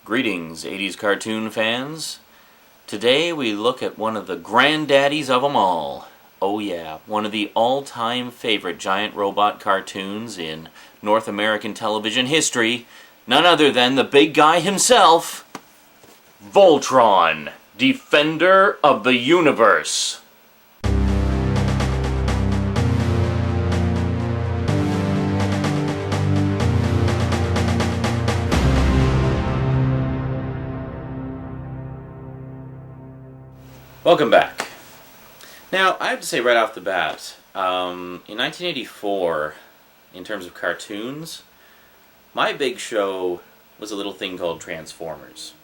Greetings, 80s cartoon fans. Today we look at one of the granddaddies of them all. Oh yeah, one of the all-time favorite giant robot cartoons in North American television history. None other than the big guy himself, Voltron, Defender of the Universe. Welcome back. Now, I have to say right off the bat, in 1984, in terms of cartoons, my big show was a little thing called Transformers.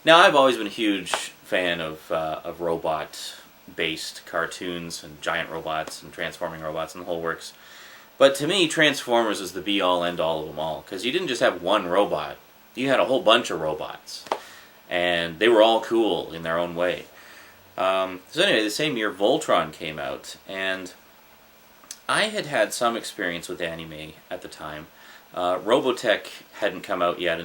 Now, I've always been a huge fan of robot-based cartoons and giant robots and transforming robots and the whole works. But to me, Transformers is the be-all, end-all of them all, because you didn't just have one robot, you had a whole bunch of robots. And they were all cool in their own way. So anyway, the same year Voltron came out, and I had had some experience with anime at the time. Robotech hadn't come out yet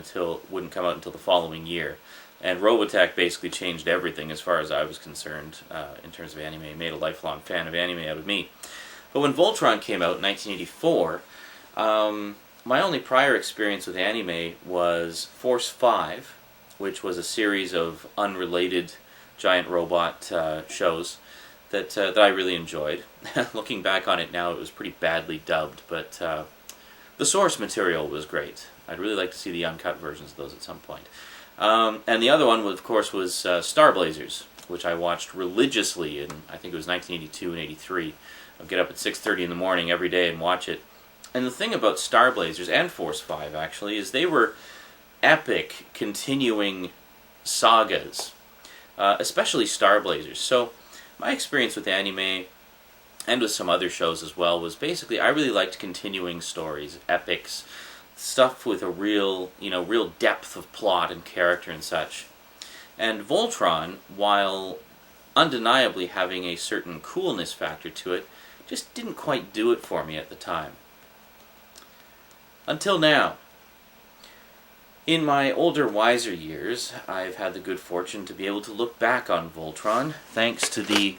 wouldn't come out until the following year. And Robotech basically changed everything as far as I was concerned in terms of anime. It made a lifelong fan of anime out of me. But when Voltron came out in 1984, my only prior experience with anime was Force 5, which was a series of unrelated giant robot shows that I really enjoyed. Looking back on it now, it was pretty badly dubbed, but the source material was great. I'd really like to see the uncut versions of those at some point. And the other one, of course, was Star Blazers, which I watched religiously in, I think it was 1982 and 83. I'd get up at 6:30 in the morning every day and watch it. And the thing about Star Blazers, and Force 5 actually, is they were epic, continuing sagas, especially Star Blazers. So my experience with anime, and with some other shows as well, was basically I really liked continuing stories, epics, stuff with a real depth of plot and character and such. And Voltron, while undeniably having a certain coolness factor to it, just didn't quite do it for me at the time. Until now. In my older, wiser years, I've had the good fortune to be able to look back on Voltron, thanks to the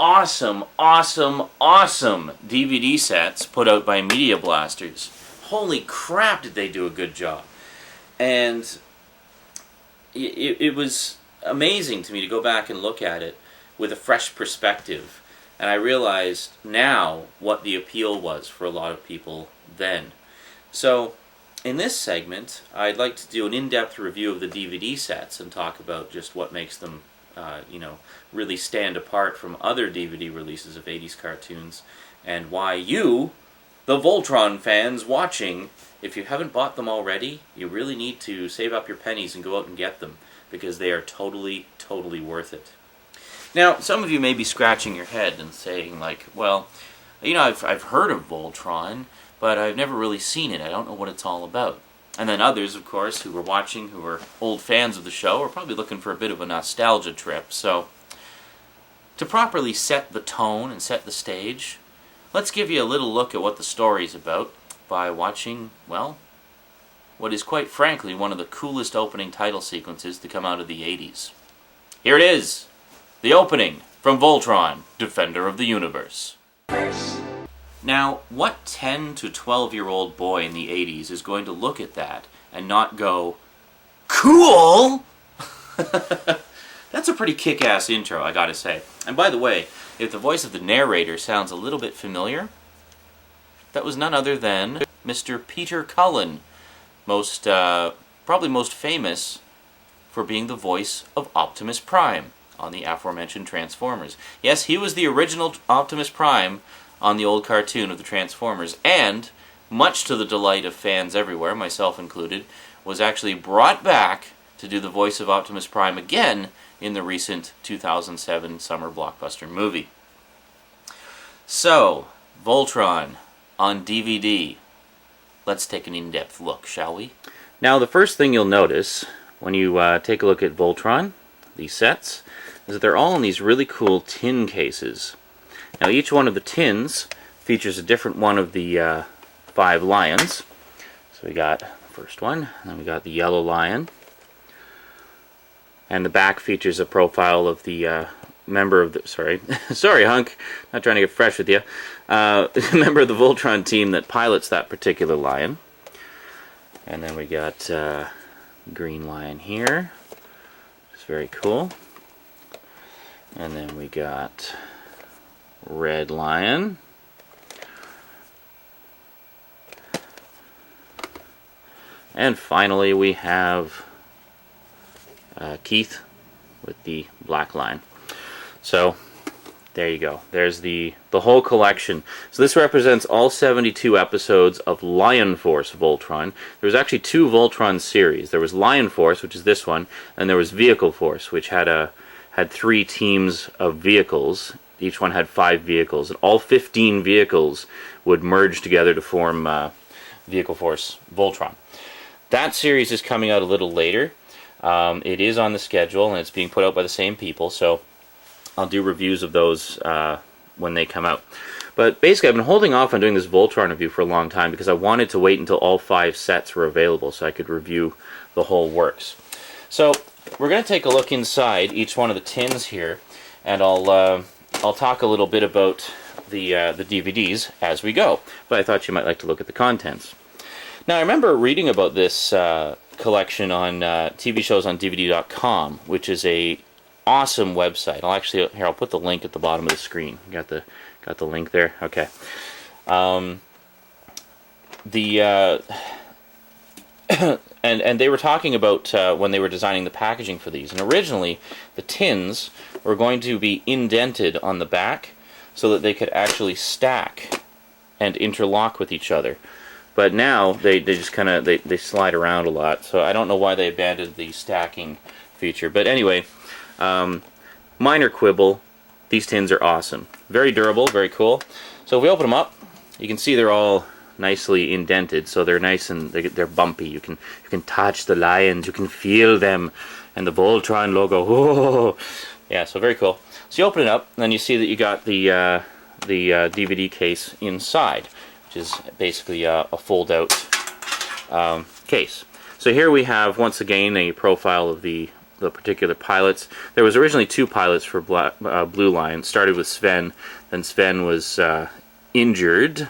awesome DVD sets put out by Media Blasters. Holy crap, did they do a good job. And it was amazing to me to go back and look at it with a fresh perspective. And I realized now what the appeal was for a lot of people then. So, in this segment, I'd like to do an in-depth review of the DVD sets and talk about just what makes them, really stand apart from other DVD releases of 80s cartoons, and why you, the Voltron fans watching, if you haven't bought them already, you really need to save up your pennies and go out and get them, because they are totally worth it. Now, some of you may be scratching your head and saying, like, well, I've heard of Voltron, but I've never really seen it. I don't know what it's all about. And then others, of course, who were watching, who were old fans of the show, are probably looking for a bit of a nostalgia trip. So, to properly set the tone and set the stage, let's give you a little look at what the story's about by watching, well, what is quite frankly one of the coolest opening title sequences to come out of the 80s. Here it is, the opening from Voltron, Defender of the Universe. Now, what 10 to 12-year-old boy in the 80s is going to look at that and not go, cool? That's a pretty kick-ass intro, I gotta say. And by the way, if the voice of the narrator sounds a little bit familiar, that was none other than Mr. Peter Cullen, probably most famous for being the voice of Optimus Prime on the aforementioned Transformers. Yes, he was the original Optimus Prime on the old cartoon of the Transformers, and, much to the delight of fans everywhere, myself included, was actually brought back to do the voice of Optimus Prime again in the recent 2007 summer blockbuster movie. So, Voltron on DVD. Let's take an in-depth look, shall we? Now, the first thing you'll notice when you take a look at Voltron, these sets, is that they're all in these really cool tin cases. Now, each one of the tins features a different one of the 5 lions. So we got first one. Then we got the yellow lion. And the back features a profile of the member of the... Sorry, Hunk. Not trying to get fresh with you. Member of the Voltron team that pilots that particular lion. And then we got green lion here. It's very cool. And then we got red lion. And finally we have Keith with the black line. So there you go. There's the whole collection. So this represents all 72 episodes of Lionforce Voltron. There was actually 2 Voltron series. There was Lionforce, which is this one, and there was Vehicle Force, which had 3 teams of vehicles. Each one had 5 vehicles, and all 15 vehicles would merge together to form Vehicle Force Voltron. That series is coming out a little later. It is on the schedule, and it's being put out by the same people, so I'll do reviews of those when they come out. But basically, I've been holding off on doing this Voltron review for a long time because I wanted to wait until all 5 sets were available so I could review the whole works. So we're going to take a look inside each one of the tins here, and I'll talk a little bit about the DVDs as we go. But I thought you might like to look at the contents. Now, I remember reading about this collection on TV shows on DVD.com, which is a awesome website. I'll put the link at the bottom of the screen. Got the link there. Okay. And they were talking about when they were designing the packaging for these. And originally, the tins were going to be indented on the back so that they could actually stack and interlock with each other. But now they just kind of they slide around a lot. So I don't know why they abandoned the stacking feature. But anyway, minor quibble. These tins are awesome. Very durable, very cool. So if we open them up, you can see they're all nicely indented. So they're nice and they're bumpy. You can touch the lions. You can feel them, and the Voltron logo. Whoa. Yeah, so very cool. So you open it up, and then you see that you got the DVD case inside, which is basically a fold-out case. So here we have, once again, a profile of the particular pilots. There was originally 2 pilots for Blue Lion. Started with Sven. Then Sven was injured.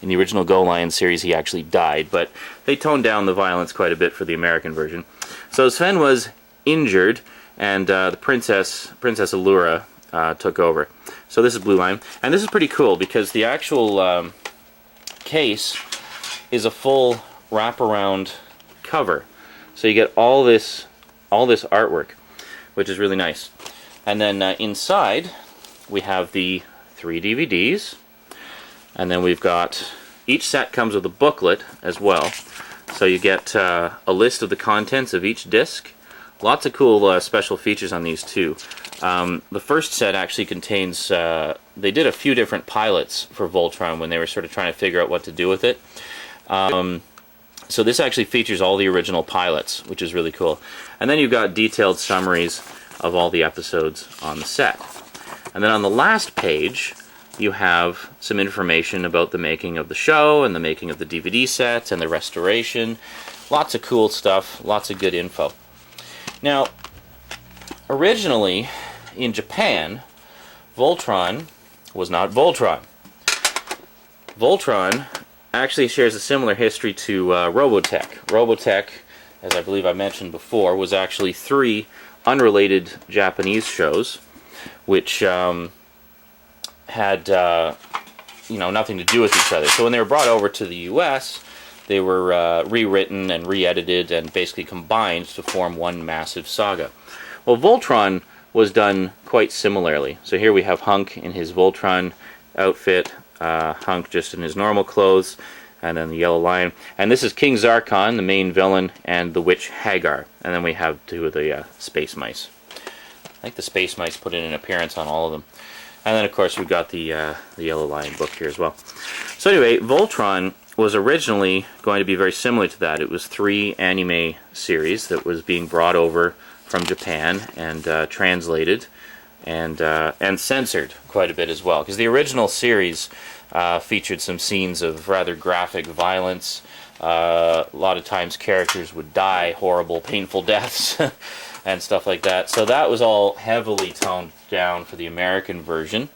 In the original Go Lion series, he actually died, but they toned down the violence quite a bit for the American version. So Sven was injured, and the Princess Allura took over. So this is Blue Lion, and this is pretty cool because the actual case is a full wraparound cover. So you get all this artwork, which is really nice. And then inside we have the 3 DVDs, and then we've got, each set comes with a booklet as well. So you get a list of the contents of each disc. Lots of cool special features on these too. The first set actually contains, they did a few different pilots for Voltron when they were sort of trying to figure out what to do with it. So this actually features all the original pilots, which is really cool. And then you've got detailed summaries of all the episodes on the set. And then on the last page, you have some information about the making of the show and the making of the DVD sets and the restoration. Lots of cool stuff, lots of good info. Now, originally, in Japan, Voltron was not Voltron. Voltron actually shares a similar history to Robotech. Robotech, as I believe I mentioned before, was actually 3 unrelated Japanese shows, which had nothing to do with each other. So when they were brought over to the U.S., they were rewritten and re-edited and basically combined to form one massive saga. Well, Voltron was done quite similarly. So here we have Hunk in his Voltron outfit, Hunk just in his normal clothes, and then the Yellow Lion. And this is King Zarkon, the main villain, and the Witch Hagar. And then we have 2 of the Space Mice. I think the Space Mice put in an appearance on all of them. And then, of course, we've got the Yellow Lion book here as well. So anyway, Voltron was originally going to be very similar to that. It was 3 anime series that was being brought over from Japan and translated and censored quite a bit as well. Because the original series featured some scenes of rather graphic violence, A lot of times characters would die horrible, painful deaths and stuff like that. So that was all heavily toned down for the American version.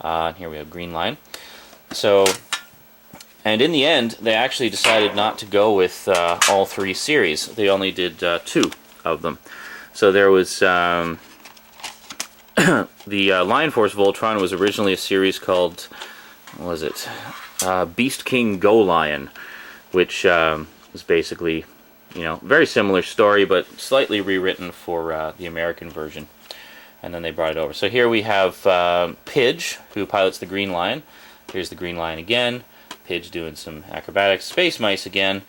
And here we have Green Lion. So, and in the end, they actually decided not to go with all 3 series. They only did 2 of them. So there was the Lionforce Voltron was originally a series called, what was it? Beast King Go Lion, which was basically, you know, very similar story, but slightly rewritten for the American version. And then they brought it over. So here we have Pidge, who pilots the Green Lion. Here's the Green Lion again. Pidge doing some acrobatics. Space Mice again.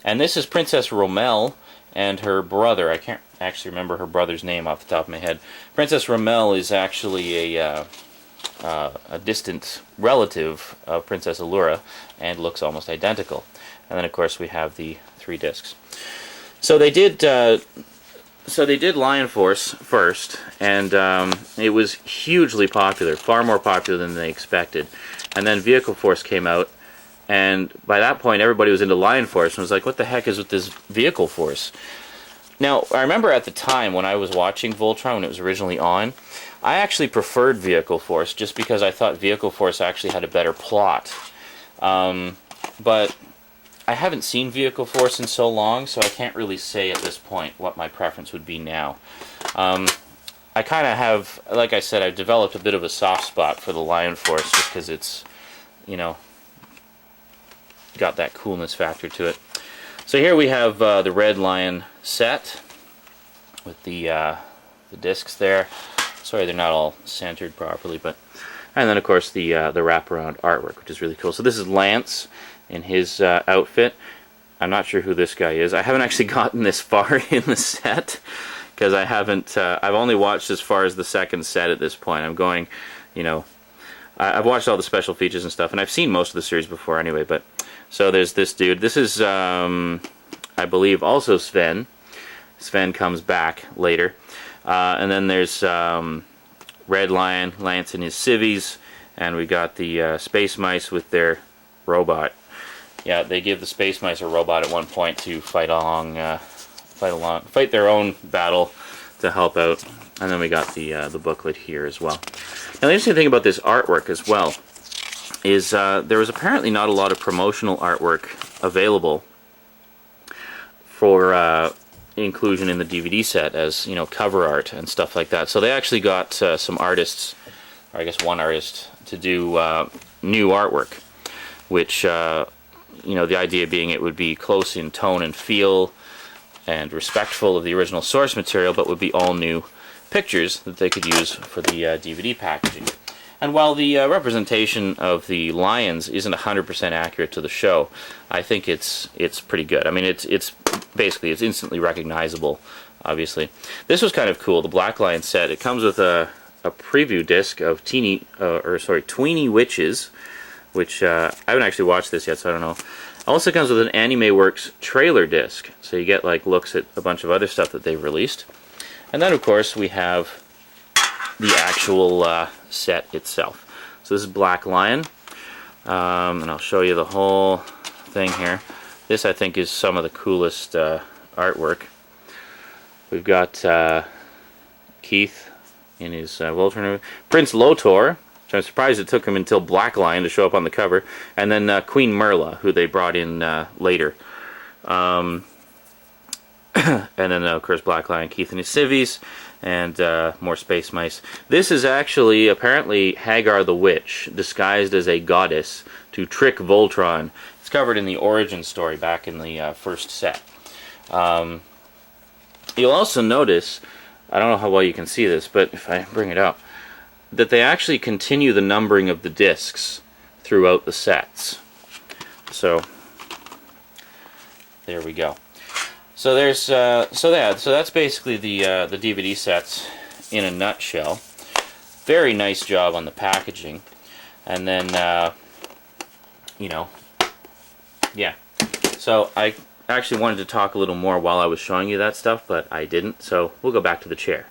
And this is Princess Rommel and her brother. I can't actually remember her brother's name off the top of my head. Princess Rommel is actually a distant relative of Princess Allura and looks almost identical. And then, of course, we have the 3 discs. So they did Lionforce first, and it was hugely popular, far more popular than they expected. And then Vehicle Force came out, and by that point everybody was into Lionforce and was like, what the heck is with this Vehicle Force? Now, I remember at the time when I was watching Voltron, when it was originally on, I actually preferred Vehicle Force just because I thought Vehicle Force actually had a better plot. But I haven't seen Vehicle Force in so long, so I can't really say at this point what my preference would be now. I kind of have, like I said, I've developed a bit of a soft spot for the Lionforce just because it's, you know, got that coolness factor to it. So here we have the Red Lion set with the discs there. Sorry, they're not all centered properly, but and then of course the wraparound artwork, which is really cool. So this is Lance in his outfit. I'm not sure who this guy is. I haven't actually gotten this far in the set because I haven't. I've only watched as far as the second set at this point. I'm going, you know, I've watched all the special features and stuff, and I've seen most of the series before anyway. But so there's this dude. This is, I believe, also Sven. Sven comes back later. And then there's Red Lion, Lance and his civvies, and we got the Space Mice with their robot. Yeah, they give the Space Mice a robot at one point to fight their own battle to help out. And then we got the booklet here as well. Now the interesting thing about this artwork as well is there was apparently not a lot of promotional artwork available for inclusion in the DVD set as, you know, cover art and stuff like that. So they actually got some artists, or I guess one artist, to do new artwork, which, you know, the idea being it would be close in tone and feel and respectful of the original source material, but would be all new pictures that they could use for the DVD packaging. And while the representation of the lions isn't 100% accurate to the show, I think it's pretty good. I mean, it's basically, it's instantly recognizable, obviously. This was kind of cool, the Black Lion set. It comes with a preview disc of Tweeny Witches, which I haven't actually watched this yet, so I don't know. Also comes with an Anime Works trailer disc, so you get like looks at a bunch of other stuff that they've released. And then, of course, we have the actual set itself. So this is Black Lion, and I'll show you the whole thing here. This, I think, is some of the coolest artwork. We've got Keith in his Voltron, Prince Lotor, which I'm surprised it took him until Black Lion to show up on the cover, and then Queen Merla, who they brought in later. And then, of course, Black Lion, Keith and his civvies, and more Space Mice. This is actually, apparently, Hagar the Witch, disguised as a goddess to trick Voltron. It's covered in the origin story back in the first set. You'll also notice, I don't know how well you can see this, but if I bring it up, that they actually continue the numbering of the discs throughout the sets. So, there we go. So there's so that's basically the DVD sets in a nutshell. Very nice job on the packaging, and then you know, yeah. So I actually wanted to talk a little more while I was showing you that stuff, but I didn't. So we'll go back to the chair.